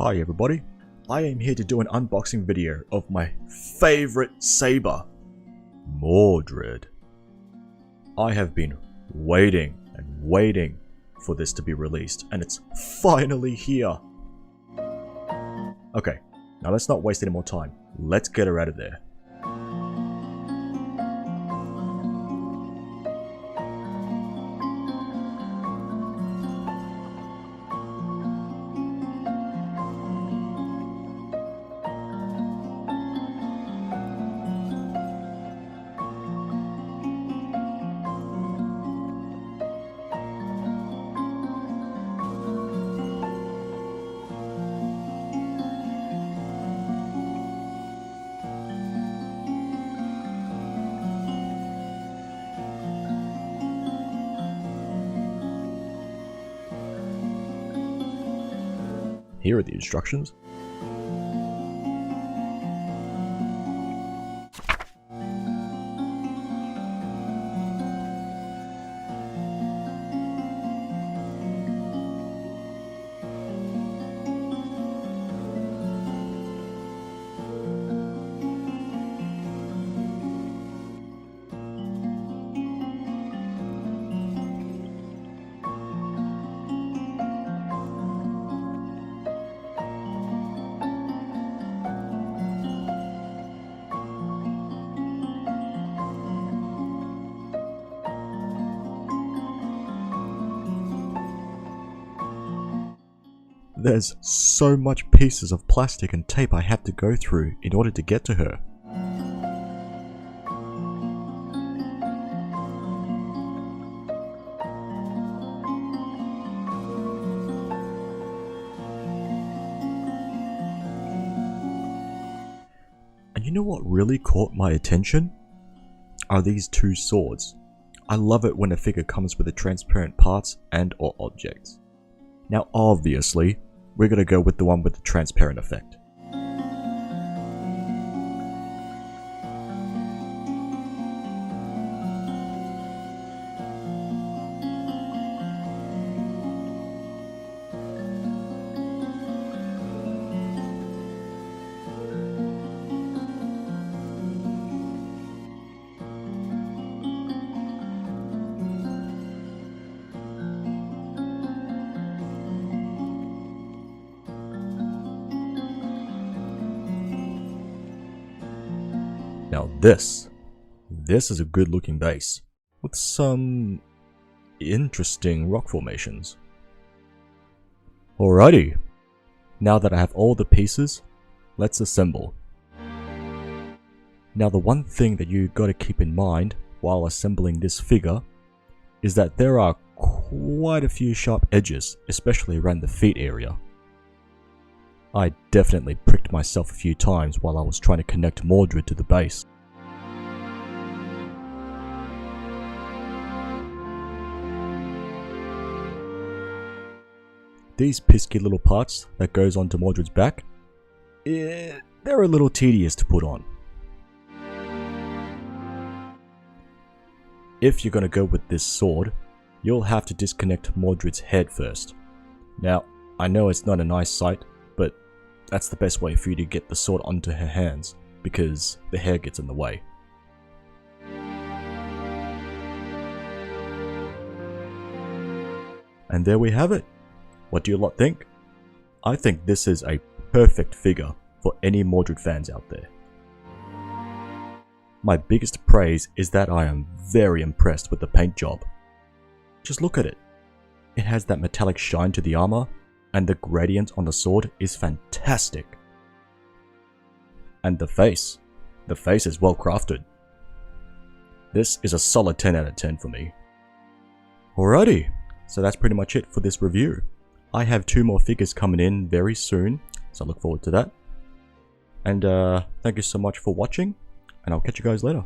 Hi everybody, I am here to do an unboxing video of my favorite saber, Mordred. I have been waiting and waiting for this to be released, and it's finally here. Okay, now let's not waste any more time. Let's get her out of there. Here are the instructions. There's so much pieces of plastic and tape I have to go through in order to get to her. And you know what really caught my attention? Are these two swords. I love it when a figure comes with the transparent parts and or objects. Now obviously, we're going to go with the one with the transparent effect. Now this is a good looking base, with some interesting rock formations. Alrighty, now that I have all the pieces, let's assemble. Now the one thing that you gotta keep in mind while assembling this figure is that there are quite a few sharp edges, especially around the feet area. I definitely pricked myself a few times while I was trying to connect Mordred to the base. These pesky little parts that goes onto Mordred's back, they're a little tedious to put on. If you're going to go with this sword, you'll have to disconnect Mordred's head first. Now, I know it's not a nice sight, but that's the best way for you to get the sword onto her hands, because the hair gets in the way. And there we have it. What do you lot think? I think this is a perfect figure for any Mordred fans out there. My biggest praise is that I am very impressed with the paint job. Just look at it. It has that metallic shine to the armor, and the gradient on the sword is fantastic. And the face is well crafted. This is a solid 10 out of 10 for me. Alrighty, so that's pretty much it for this review. I have 2 more figures coming in very soon, so I look forward to that. And thank you so much for watching, and I'll catch you guys later.